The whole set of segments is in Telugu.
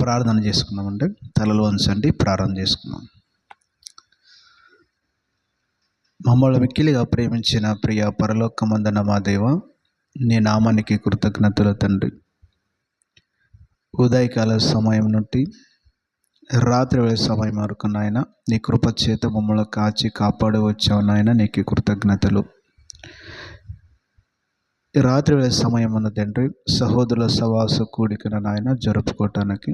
ప్రార్థన చేసుకుందామండి. తలలు వంచండి, ప్రార్థన చేసుకుందాం. మమ్మల్ని మిక్కిలిగా ప్రేమించిన ప్రియ పరలోకమందున మా దేవ, నీ నామానికి కృతజ్ఞతలు తండ్రి. ఉదయకాల సమయం నుండి రాత్రి వేళ సమయం వరకు నాయన నీ కృప చేత మమ్మల్ని కాచి కాపాడి వచ్చావు నాయన, నీకు కృతజ్ఞతలు. రాత్రి వేళ సమయం ఉన్న తండ్రి, సహోదరుల సవాస కూడికన నాయన జరుపుకోవటానికి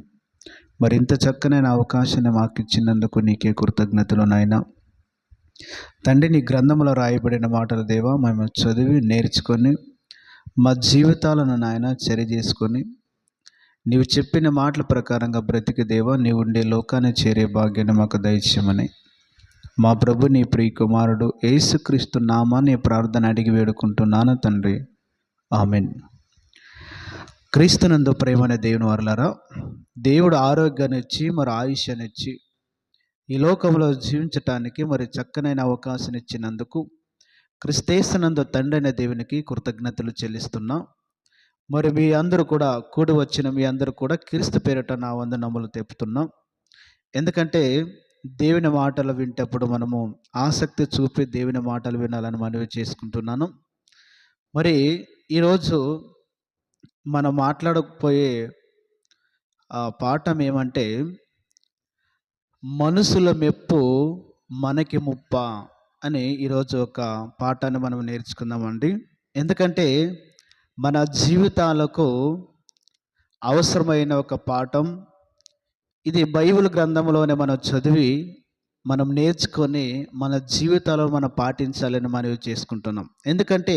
మరింత చక్కనైన అవకాశాన్ని మాకు ఇచ్చినందుకు నీకే కృతజ్ఞతలు నాయన. తండ్రి, నీ గ్రంథంలో రాయబడిన మాటలు దేవా మేము చదివి నేర్చుకొని మా జీవితాలను నాయన చర్య చేసుకొని నీవు చెప్పిన మాటల ప్రకారంగా బ్రతికి దేవా నీవు ఉండే లోకాన్ని చేరే భాగ్యాన్ని మాకు దయచేయమని మా ప్రభు నీ ప్రియ కుమారుడు యేసుక్రీస్తు నామాన్ని ప్రార్థన అడిగి వేడుకుంటున్నాను తండ్రి, ఆమెన్. క్రీస్తునందు ప్రేమైన దేవుని వారలారా, దేవుడు ఆరోగ్యాన్ని ఇచ్చి మరి ఆయుష్యాన్ని ఇచ్చి ఈ లోకంలో జీవించటానికి మరి చక్కనైన అవకాశం ఇచ్చినందుకు క్రీస్తునందు తండ్రి అయిన దేవునికి కృతజ్ఞతలు చెల్లిస్తున్నా. మరి మీ అందరూ కూడా కూడి వచ్చిన మీ అందరూ కూడా క్రీస్తు పేరిట నా వందనములు తెలుపుతున్నాం. ఎందుకంటే దేవుని మాటలు వింటప్పుడు మనము ఆసక్తి చూపి దేవుని మాటలు వినాలని మనవి చేసుకుంటున్నాను. మరి ఈరోజు మనం మాట్లాడకపోయే పాఠం ఏమంటే, మనుషుల మెప్పు మనకి ముప్ప అని ఈరోజు ఒక పాఠాన్ని మనం నేర్చుకుందామండి. ఎందుకంటే మన జీవితాలకు అవసరమైన ఒక పాఠం ఇది. బైబిల్ గ్రంథంలోనే మనం చదివి మనం నేర్చుకొని మన జీవితాల్లో మనం పాటించాలని మనవి చేసుకుంటున్నాం. ఎందుకంటే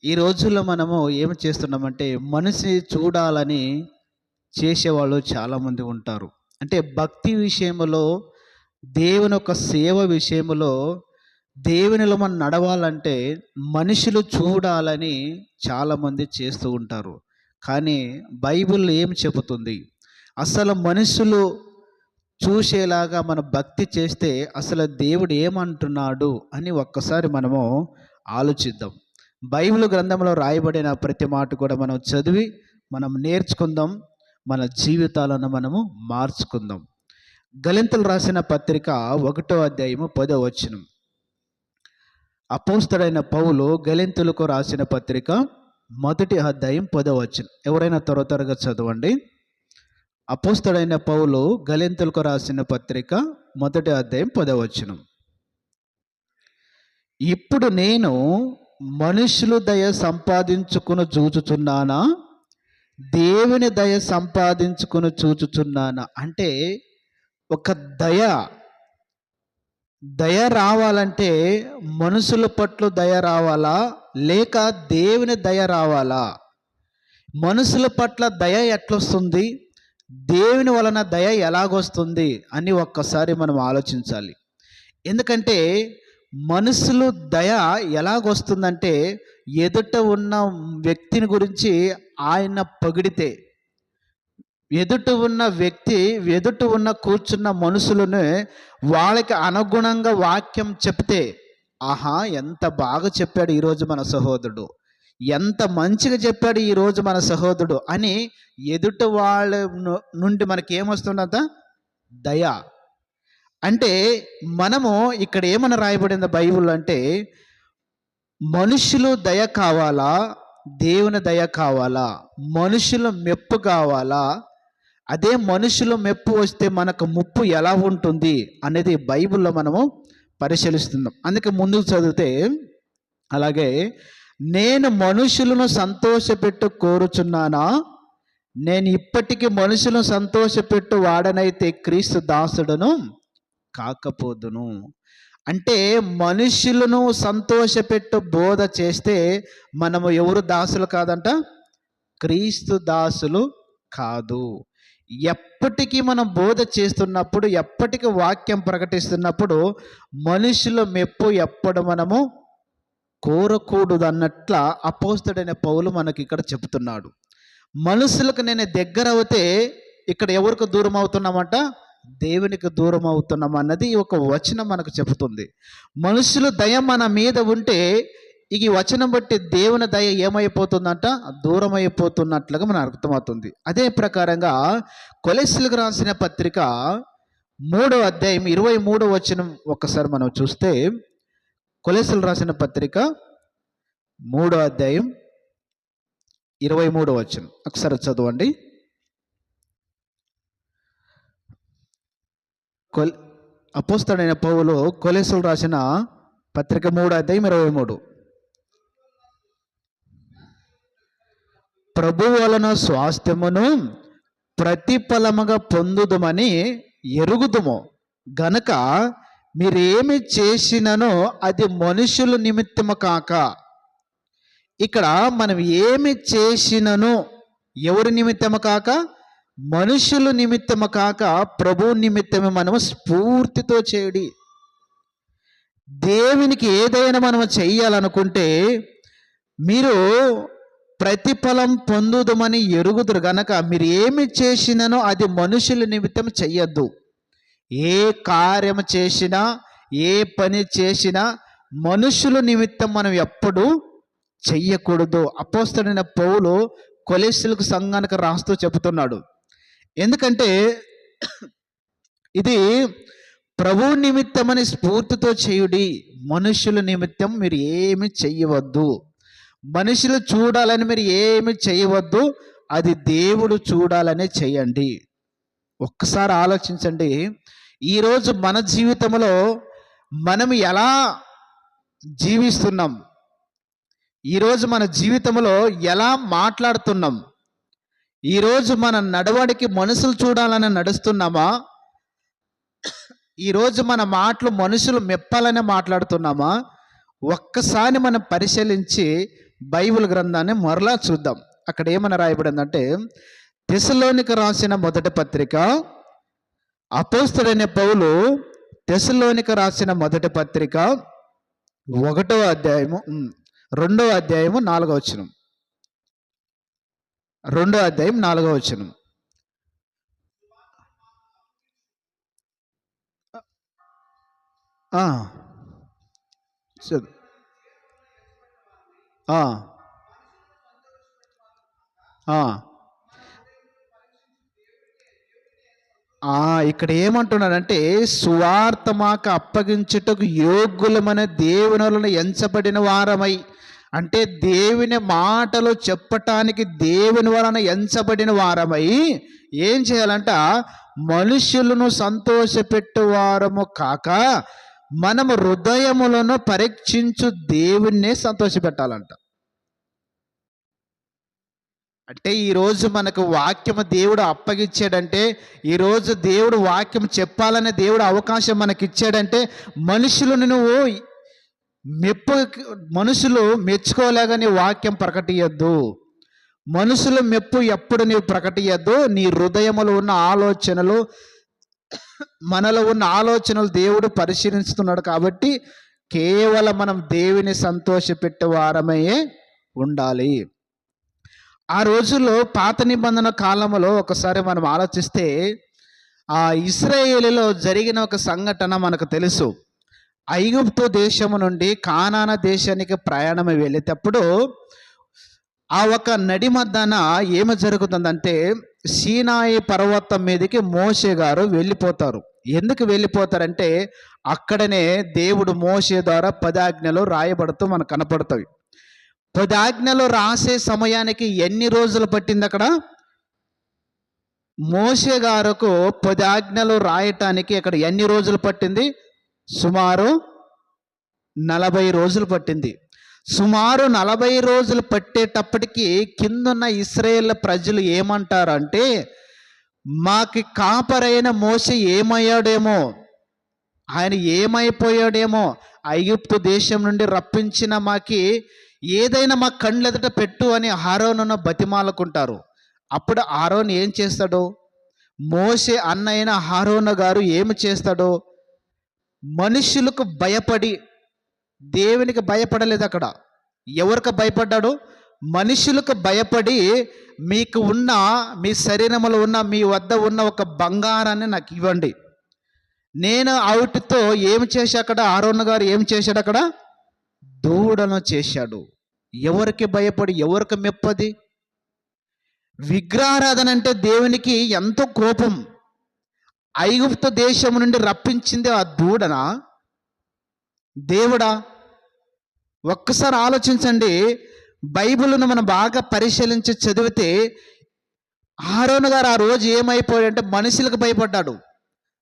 ఈ రోజుల్లో మనము ఏమి చేస్తున్నామంటే, మనిషి చూడాలని చేసేవాళ్ళు చాలామంది ఉంటారు. అంటే భక్తి విషయంలో, దేవుని యొక్క సేవ విషయంలో, దేవునిలో మనం నడవాలంటే మనుషులు చూడాలని చాలామంది చేస్తూ ఉంటారు. కానీ బైబిల్ ఏం చెబుతుంది? అసలు మనుషులు చూసేలాగా మన భక్తి చేస్తే అసలు దేవుడు ఏమంటున్నాడు అని ఒక్కసారి మనము ఆలోచిద్దాం. బైబిల్ గ్రంథంలో రాయబడిన ప్రతి మాట కూడా మనం చదివి మనం నేర్చుకుందాం, మన జీవితాలను మనము మార్చుకుందాం. గలింతలు రాసిన పత్రిక 1వ అధ్యాయము 10వ వచనం. అపోస్తలుడైన పౌలు గలింతులకు రాసిన పత్రిక 1వ అధ్యాయం 10వ వచనం. ఎవరైనా త్వరగా చదవండి. అపోస్తలుడైన పౌలు గలింతులకు రాసిన పత్రిక 1వ అధ్యాయం 10వ వచనం. ఇప్పుడు నేను మనుషులు దయ సంపాదించుకుని చూచుచున్నానా, దేవుని దయ సంపాదించుకుని చూచుచున్నానా? అంటే ఒక దయ రావాలంటే మనుషుల పట్ల దయ రావాలా, లేక దేవుని దయ రావాలా? మనుషుల పట్ల దయ ఎట్లొస్తుంది, దేవుని వలన దయ ఎలాగొస్తుంది అని ఒక్కసారి మనం ఆలోచించాలి. ఎందుకంటే మనుషులు దయ ఎలాగొస్తుందంటే, ఎదుట ఉన్న వ్యక్తిని గురించి ఆయన పొగిడితే, ఎదుట ఉన్న కూర్చున్న మనుషులను వాళ్ళకి అనుగుణంగా వాక్యం చెప్తే, ఆహా ఎంత బాగా చెప్పాడు ఈరోజు మన సహోదరుడు, ఎంత మంచిగా చెప్పాడు ఈరోజు మన సహోదరుడు అని ఎదుట వాళ్ళ నుండి మనకి ఏమొస్తుందంట? దయ. అంటే మనము ఇక్కడ ఏమన్నా రాయబడింది బైబిల్ అంటే, మనుషులు దయ కావాలా, దేవుని దయ కావాలా, మనుషుల మెప్పు కావాలా? అదే మనుషుల మెప్పు వస్తే మనకు ముప్పు ఎలా ఉంటుంది అనేది బైబిల్లో మనము పరిశీలిస్తున్నాం. అందుకే ముందుకు చదివితే, అలాగే నేను మనుషులను సంతోషపెట్టు కోరుచున్నానా, నేను ఇప్పటికీ మనుషులను సంతోషపెట్టు వాడనైతే క్రీస్తు దాసుడును కాకపోదును. అంటే మనుషులను సంతోషపెట్టు బోధ చేస్తే మనము ఎవరు దాసులు కాదంట? క్రీస్తు దాసులు కాదు. ఎప్పటికీ మనం బోధ చేస్తున్నప్పుడు, ఎప్పటికీ వాక్యం ప్రకటిస్తున్నప్పుడు మనుషుల మెప్పు ఎప్పుడు మనము కోరకూడదు అన్నట్ల అపోస్తలుడైన పౌలు మనకి ఇక్కడ చెబుతున్నాడు. మనుషులకు నేను దగ్గర అవుతే ఇక్కడ ఎవరికి దూరం అవుతున్నామంట? దేవునికి దూరం అవుతున్నాం అన్నది ఒక వచనం మనకు చెబుతుంది. మనుషుల దయ మన మీద ఉంటే ఇక ఈ వచనం బట్టి దేవుని దయ ఏమైపోతుందంట, దూరం అయిపోతున్నట్లుగా మనకు అర్థమవుతుంది. అదే ప్రకారంగా కొలెస్సీలకు రాసిన పత్రిక 3వ అధ్యాయం 23వ వచనం ఒక్కసారి మనం చూస్తే, కొలెస్సీలు రాసిన పత్రిక 3వ అధ్యాయం 23వ వచనం ఒకసారి చదవండి. అపోస్తలుడైన పౌలు కొలెస్సీలు రాసిన పత్రిక 3వ అధ్యాయం 23. ప్రభు వలన స్వాస్థ్యమును ప్రతిఫలముగా పొందుదుమని ఎరుగుదుము గనక మీరేమి చేసిననో అది మనుషుల నిమిత్తము కాక. ఇక్కడ మనం ఏమి చేసినను ఎవరి నిమిత్తము కాక, మనుషుల నిమిత్తము కాక ప్రభు నిమిత్తమే మనము స్ఫూర్తితో చేయడి. దేవునికి ఏదైనా మనం చెయ్యాలనుకుంటే మీరు ప్రతిఫలం పొందుదమని ఎరుగుదురు గనక మీరు ఏమి చేసిననో అది మనుషుల నిమిత్తం చెయ్యొద్దు. ఏ కార్యం చేసినా, ఏ పని చేసినా మనుషుల నిమిత్తం మనం ఎప్పుడు చెయ్యకూడదు. అపోస్తలుడైన పౌలు కొలెస్సీలకు సంఘానికి రాస్తూ చెబుతున్నాడు. ఎందుకంటే ఇది ప్రభు నిమిత్తమని స్ఫూర్తితో చేయుడి, మనుషుల నిమిత్తం మీరు ఏమి చెయ్యవద్దు. మనుషులు చూడాలని మీరు ఏమి చేయవద్దు, అది దేవుడు చూడాలనే చేయండి. ఒక్కసారి ఆలోచించండి, ఈరోజు మన జీవితంలో మనం ఎలా జీవిస్తున్నాం, ఈరోజు మన జీవితంలో ఎలా మాట్లాడుతున్నాం, ఈరోజు మన నడవడికి మనుషులు చూడాలని నడుస్తున్నామా, ఈరోజు మన మాటలు మనుషులు మెప్పాలని మాట్లాడుతున్నామా? ఒక్కసారి మనం పరిశీలించి బైబిల్ గ్రంథాన్ని మరలా చూద్దాం. అక్కడ ఏమని రాయబడిందంటే, తెస్సలోనిక రాసిన మొదటి పత్రిక, అపోస్తలుడైన పౌలు తెస్సలోనిక రాసిన మొదటి పత్రిక 1వ అధ్యాయము 2వ అధ్యాయము 4వ వచనం. 2వ అధ్యాయం 4వ వచనం. ఇక్కడ ఏమంటున్నాడంటే, సువార్త మాకు అప్పగించుటకు యోగ్యులమైన దేవుని వలన ఎంచబడిన వారమై, అంటే దేవుని మాటలు చెప్పటానికి దేవుని వలన ఎంచబడిన వారమై ఏం చేయాలంట, మనుషులను సంతోషపెట్టు వారము కాక మనము హృదయములను పరీక్షించు దేవుణ్ణే సంతోషపెట్టాలంట. అంటే ఈరోజు మనకు వాక్యము దేవుడు అప్పగిచ్చాడంటే, ఈరోజు దేవుడు వాక్యం చెప్పాలనే దేవుడు అవకాశం మనకిచ్చాడంటే, మనుషులను నువ్వు మనుషులు మెచ్చుకోలేగానే వాక్యం ప్రకటియద్దు. మనుషుల మెప్పు ఎప్పుడు నీవు ప్రకటియద్దు. నీ హృదయములో ఉన్న ఆలోచనలు, మనలో ఉన్న ఆలోచనలు దేవుడు పరిశీలిస్తున్నాడు. కాబట్టి కేవలం మనం దేవుని సంతోషపెట్టే వారమే ఉండాలి. ఆ రోజుల్లో పాత నిబంధన కాలంలో ఒకసారి మనం ఆలోచిస్తే, ఆ ఇశ్రాయేలులో జరిగిన ఒక సంఘటన మనకు తెలుసు. ఐగుప్తు దేశము నుండి కానాన దేశానికి ప్రయాణం వెళ్ళేటప్పుడు ఆ ఒక నడి మధ్యన ఏమి జరుగుతుందంటే, సీనాయి పర్వతం మీదకి మోషే గారు వెళ్ళిపోతారు. ఎందుకు వెళ్ళిపోతారంటే, అక్కడనే దేవుడు మోషే ద్వారా 10 ఆజ్ఞలు రాయబడుతూ మనకు కనపడతాయి. 10 ఆజ్ఞలు రాసే సమయానికి ఎన్ని రోజులు పట్టింది? అక్కడ మోషే గారుకు 10 ఆజ్ఞలు రాయటానికి అక్కడ ఎన్ని రోజులు పట్టింది? సుమారు 40 రోజులు పట్టింది. సుమారు 40 రోజులు పట్టేటప్పటికి కిందున్న ఇశ్రాయేల్ ప్రజలు ఏమంటారంటే, మాకి కాపరైన మోషే ఏమయ్యాడేమో, ఆయన ఏమైపోయాడేమో, ఐగుప్తు దేశం నుండి రప్పించిన మాకి ఏదైనా మా కళ్ళెదుట పెట్టు అని ఆరోనును బతిమాలకుంటారు. అప్పుడు ఆరోను ఏం చేస్తాడు? మోషే అన్నయ్యన ఆరోను గారు ఏమి చేస్తాడు? మనుషులకు భయపడి, దేవునికి భయపడలేదు. అక్కడ ఎవరికి భయపడ్డాడు? మనుషులకు భయపడి, మీకు ఉన్న మీ శరీరంలో ఉన్న మీ వద్ద ఉన్న ఒక బంగారాన్ని నాకు ఇవ్వండి, నేను వాటితో ఏమి చేసి, అక్కడ ఆరోను గారు ఏం చేశాడు? అక్కడ దూడను చేశాడు. ఎవరికి భయపడి ఎవరికి మెప్పది? విగ్రహారాధన అంటే దేవునికి ఎంతో కోపం. ఐగుప్తు దేశం నుండి రప్పించింది ఆ దూడన, దేవుడా? ఒక్కసారి ఆలోచించండి. బైబిల్ను మనం బాగా పరిశీలించి చదివితే ఆరోను గారు ఆ రోజు ఏమైపోయాడంటే మనుషులకు భయపడ్డాడు,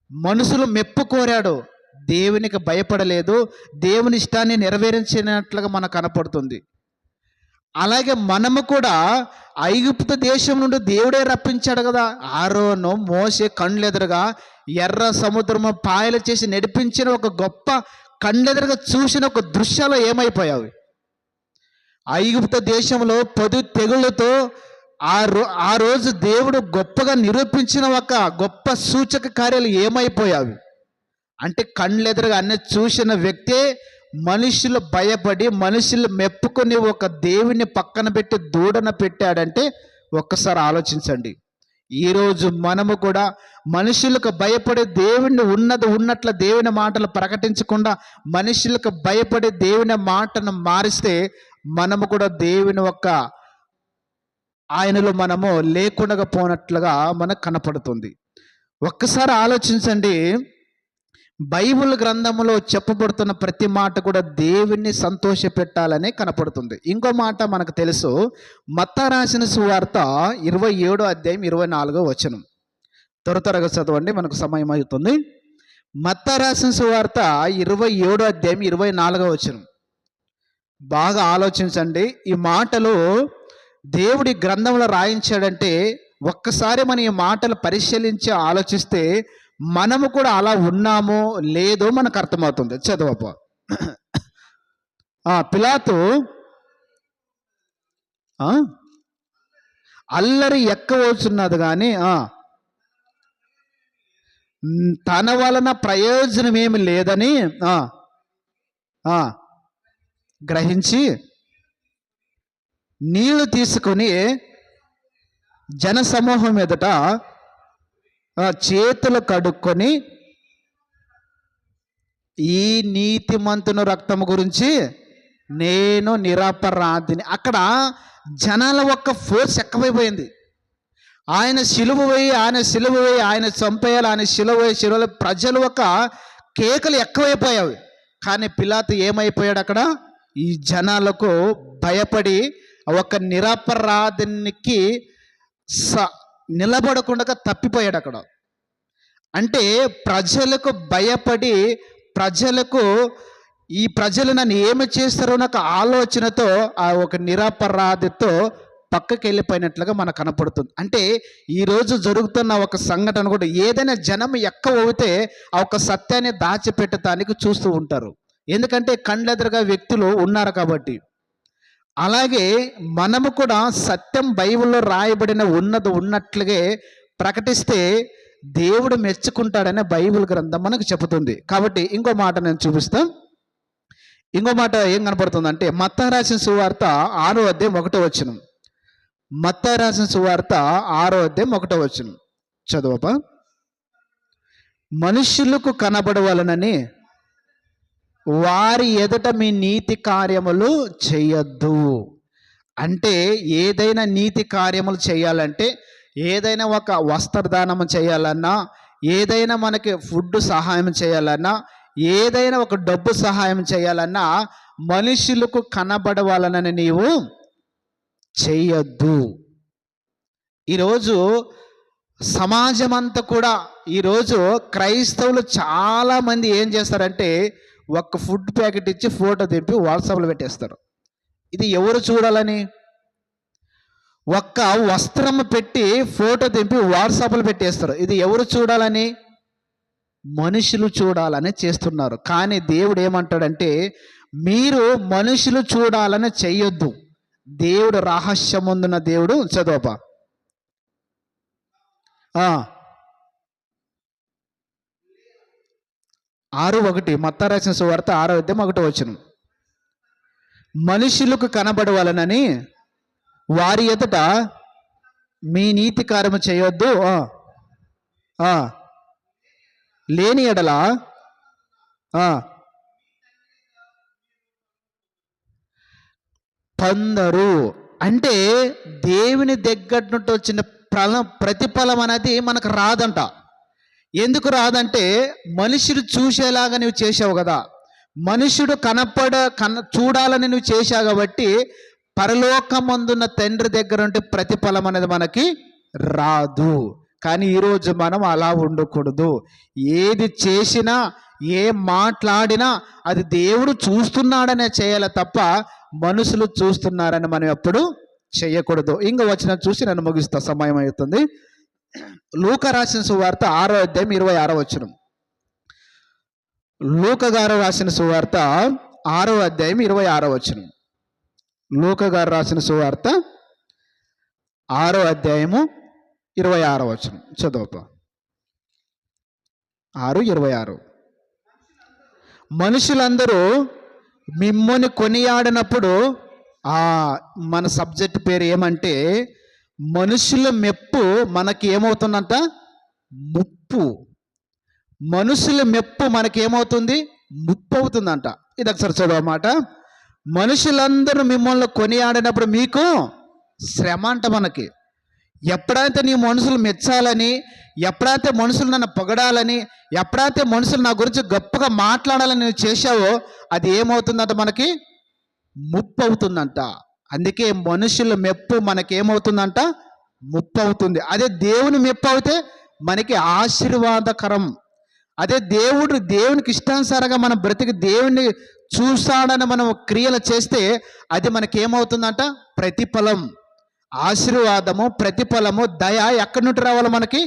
మనుషులు మెప్పు కోరాడు, దేవునికి భయపడలేదు, దేవుని ఇష్టాన్ని నెరవేర్చినట్లుగా మనకు కనపడుతుంది. అలాగే మనము కూడా ఐగుప్తు దేశం నుండి దేవుడే రప్పించాడు కదా. ఆరోను మోసే కళ్ళెదురుగా ఎర్ర సముద్రము పాయలు చేసి నడిపించిన ఒక గొప్ప కళ్ళెదురుగా చూసిన ఒక దృశ్యాలు ఏమైపోయావి? ఐగుప్తు దేశంలో 10 తెగుళ్ళతో ఆ రోజు దేవుడు గొప్పగా నిరూపించిన ఒక గొప్ప సూచక కార్యాలు ఏమైపోయావి? అంటే కళ్ళెదురుగా అన్నీ చూసిన వ్యక్తే మనుషులు భయపడి మనుషులు మెప్పుకొని ఒక దేవుని పక్కన పెట్టి దూడన పెట్టాడంటే ఒక్కసారి ఆలోచించండి. ఈరోజు మనము కూడా మనుషులకు భయపడి దేవుని ఉన్నట్ల దేవుని మాటలు ప్రకటించకుండా మనుషులకు భయపడి దేవుని మాటను మారిస్తే మనము కూడా దేవుని ఆయనలో మనము లేకుండా పోనట్లుగా మనకు కనపడుతుంది. ఒక్కసారి ఆలోచించండి. బైబిల్ గ్రంథంలో చెప్పబడుతున్న ప్రతి మాట కూడా దేవుణ్ణి సంతోషపెట్టాలనే కనపడుతుంది. ఇంకో మాట మనకు తెలుసు. మత్తాయి రాసిన సువార్త 27వ అధ్యాయం 24వ వచనం. త్వరగా చదవండి, మనకు సమయం అవుతుంది. మత్తాయి రాసిన సువార్త 27వ అధ్యాయం 24వ వచనం. బాగా ఆలోచించండి. ఈ మాటలు దేవుడి గ్రంథంలో రాయించాడంటే ఒక్కసారి మనం ఈ మాటలు పరిశీలించి ఆలోచిస్తే మనము కూడా అలా ఉన్నామో లేదో మనకు అర్థమవుతుంది. చదవప్ప. పిలాతు అల్లరి ఎక్కవచ్చున్నది కానీ తన వలన ప్రయోజనం ఏమి లేదని గ్రహించి నీళ్లు తీసుకొని జనసమూహం ఎదుట చేతులు కడుక్కొని ఈ నీతిమంతుని రక్తం గురించి నేను నిరపరాధిని. అక్కడ జనాల ఒక్క ఫోర్స్ ఎక్కువైపోయింది. ఆయన సిలువ వేయి ఆయన చంపేయాలి, ఆయన సిలువ ప్రజలు ఒక కేకలు ఎక్కువైపోయాయి. కానీ పిలాతు ఏమైపోయాడు? అక్కడ ఈ జనాలకు భయపడి ఒక నిరపరాధినికి నిలబడకుండా తప్పిపోయాడు అక్కడ. అంటే ప్రజలకు భయపడి ఈ ప్రజలు నన్ను ఏమి చేస్తారో నాకు ఆలోచనతో ఆ ఒక నిరపరాధితో పక్కకి వెళ్ళిపోయినట్లుగా మనకు కనపడుతుంది. అంటే ఈరోజు జరుగుతున్న ఒక సంఘటన కూడా ఏదైనా జనం ఎక్కువ అవుతే ఆ ఒక సత్యాన్ని దాచిపెట్టడానికి చూస్తూ ఉంటారు. ఎందుకంటే కళ్ళెదురుగా వ్యక్తులు ఉన్నారు కాబట్టి. అలాగే మనము కూడా సత్యం బైబిల్లో రాయబడిన ఉన్నట్లుగే ప్రకటిస్తే దేవుడు మెచ్చుకుంటాడనే బైబిల్ గ్రంథం మనకు చెబుతుంది. కాబట్టి ఇంకో మాట నేను చూపిస్తాను. ఇంకో మాట ఏం కనపడుతుంది అంటే మత్తాయి రాసిన సువార్త 6వ అధ్యాయం 1వ వచనం. మత్తాయి రాసిన సువార్త 6వ అధ్యాయం 1వ వచనం చదువపా. మనుష్యులకు కనబడవలనని వారి ఎదుట మీ నీతి కార్యములు చేయొద్దు. అంటే ఏదైనా నీతి కార్యములు చేయాలంటే, ఏదైనా ఒక వస్త్రదానం చేయాలన్నా, ఏదైనా మనకి ఫుడ్ సహాయం చేయాలన్నా, ఏదైనా ఒక డబ్బు సహాయం చేయాలన్నా మనుషులకు కనబడవాలనని నీవు చేయొద్దు. ఈరోజు సమాజం అంతా కూడా ఈరోజు క్రైస్తవులు చాలామంది ఏం చేస్తారంటే ఒక్క ఫుడ్ ప్యాకెట్ ఇచ్చి ఫోటో దింపి వాట్సాప్లో పెట్టేస్తారు. ఇది ఎవరు చూడాలని? ఒక్క వస్త్రం పెట్టి ఫోటో దింపి వాట్సాప్లో పెట్టేస్తారు. ఇది ఎవరు చూడాలని? మనుషులు చూడాలని చేస్తున్నారు. కానీ దేవుడు ఏమంటాడంటే మీరు మనుషులు చూడాలని చెయ్యొద్దు. దేవుడు రహస్యముందున్న దేవుడు. చదవపా. 6:1 మత్తాయి రాసిన సువార్త 6వ అధ్యాయం 1వ వచనం. మనుషులకు కనబడవలనని వారి ఎదుట మీ నీతి కార్యము చేయొద్దు, లేని ఎడల పొందరు. అంటే దేవుని దగ్గర నుండి వచ్చిన ప్రతిఫలం అనేది మనకు రాదంట. ఎందుకు రాదంటే మనుషుడు చూసేలాగా నువ్వు చేసావు కదా, మనుషుడు చూడాలని నువ్వు చేశావు కాబట్టి పరలోకమందున్న తండ్రి దగ్గర నుండి ప్రతిఫలం అనేది మనకి రాదు. కానీ ఈరోజు మనం అలా ఉండకూడదు. ఏది చేసినా ఏ మాట్లాడినా అది దేవుడు చూస్తున్నాడనే చేయాలి తప్ప మనుషులు చూస్తున్నారని మనం ఎప్పుడు చేయకూడదు. ఇంక వచ్చిన చూసి నన్ను ముగిస్తా, సమయం అవుతుంది. లూకా రాసిన సువార్త 6వ అధ్యాయం 26వ వచనం. లూకా గారు రాసిన సువార్త 6వ అధ్యాయం 26వ వచనం. లూకా గారు రాసిన సువార్త 6వ అధ్యాయము 26వ వచనం చదువుపా. 6:26. మనుషులందరూ మిమ్మల్ని కొనియాడినప్పుడు, మన సబ్జెక్ట్ పేరు ఏమంటే మనుషుల మెప్పు మనకి ఏమవుతుందంట? ముప్పు. మనుషుల మెప్పు మనకి ఏమవుతుంది? ముప్పు అవుతుందంట. ఇది ఒకసారి చదవమాట. మనుషులందరూ మిమ్మల్ని కొనియాడినప్పుడు మీకు శ్రమ అంట. మనకి ఎప్పుడైతే నీ మనుషులు మెచ్చాలని, ఎప్పుడైతే మనుషులు నన్ను పొగడాలని, ఎప్పుడైతే మనుషులు నా గురించి గొప్పగా మాట్లాడాలని నువ్వు చేశావో అది ఏమవుతుందంట? మనకి ముప్పు అవుతుందంట. అందుకే మనుషుల మెప్పు మనకేమవుతుందంట? ముప్పు అవుతుంది. అదే దేవుని మెప్పు అయితే మనకి ఆశీర్వాదకరం. అదే దేవునికి ఇష్టానుసారంగా మనం బ్రతికి దేవుని చూస్తాడని మనం క్రియలు చేస్తే అది మనకేమవుతుందంట? ప్రతిఫలం, ఆశీర్వాదము, ప్రతిఫలము, దయ ఎక్కడి నుండి రావాలి? మనకి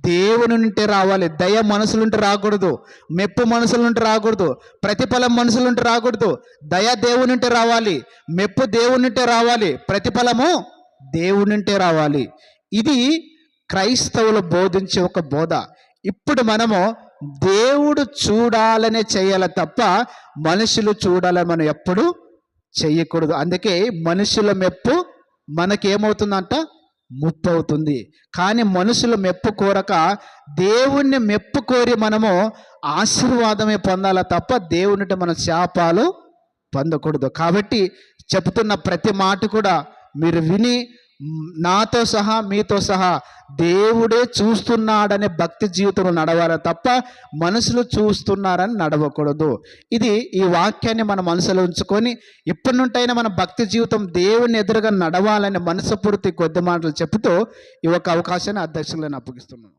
దేవుని నుండి రావాలి. దయ మనుషుల నుండి రాకూడదు, మెప్పు మనుషుల నుండి రాకూడదు, ప్రతిఫలం మనుషుల నుండి రాకూడదు. దయ దేవుని నుండి రావాలి, మెప్పు దేవుని నుండి రావాలి, ప్రతిఫలము దేవుని నుండి రావాలి. ఇది క్రైస్తవులు బోధించే ఒక బోధ. ఇప్పుడు మనము దేవుడు చూడాలనే చేయాలి తప్ప మనుషులు చూడాలని మనం ఎప్పుడు చెయ్యకూడదు. అందుకే మనుషుల మెప్పు మనకేమవుతుందంట? ముప్పు అవుతుంది. కానీ మనుషుల మెప్పు కోరక దేవుణ్ణి మెప్పు కోరి మనము ఆశీర్వాదమే పొందాలి తప్ప దేవునిట మన శాపాలు పొందకూడదు. కాబట్టి చెబుతున్న ప్రతి మాట కూడా మీరు విని నాతో సహా మీతో సహా దేవుడే చూస్తున్నాడనే భక్తి జీవితంలో నడవాలి తప్ప మనుషులు చూస్తున్నారని నడవకూడదు. ఈ వాక్యాన్ని మన మనసులో ఉంచుకొని ఇప్పటి నుండైనా మన భక్తి జీవితం దేవుని ఎదురుగా నడవాలని మనసుపూర్తి కొద్ది మాటలు చెబుతూ ఈ ఒక అవకాశాన్ని అధ్యక్షులను అప్పగిస్తున్నాను.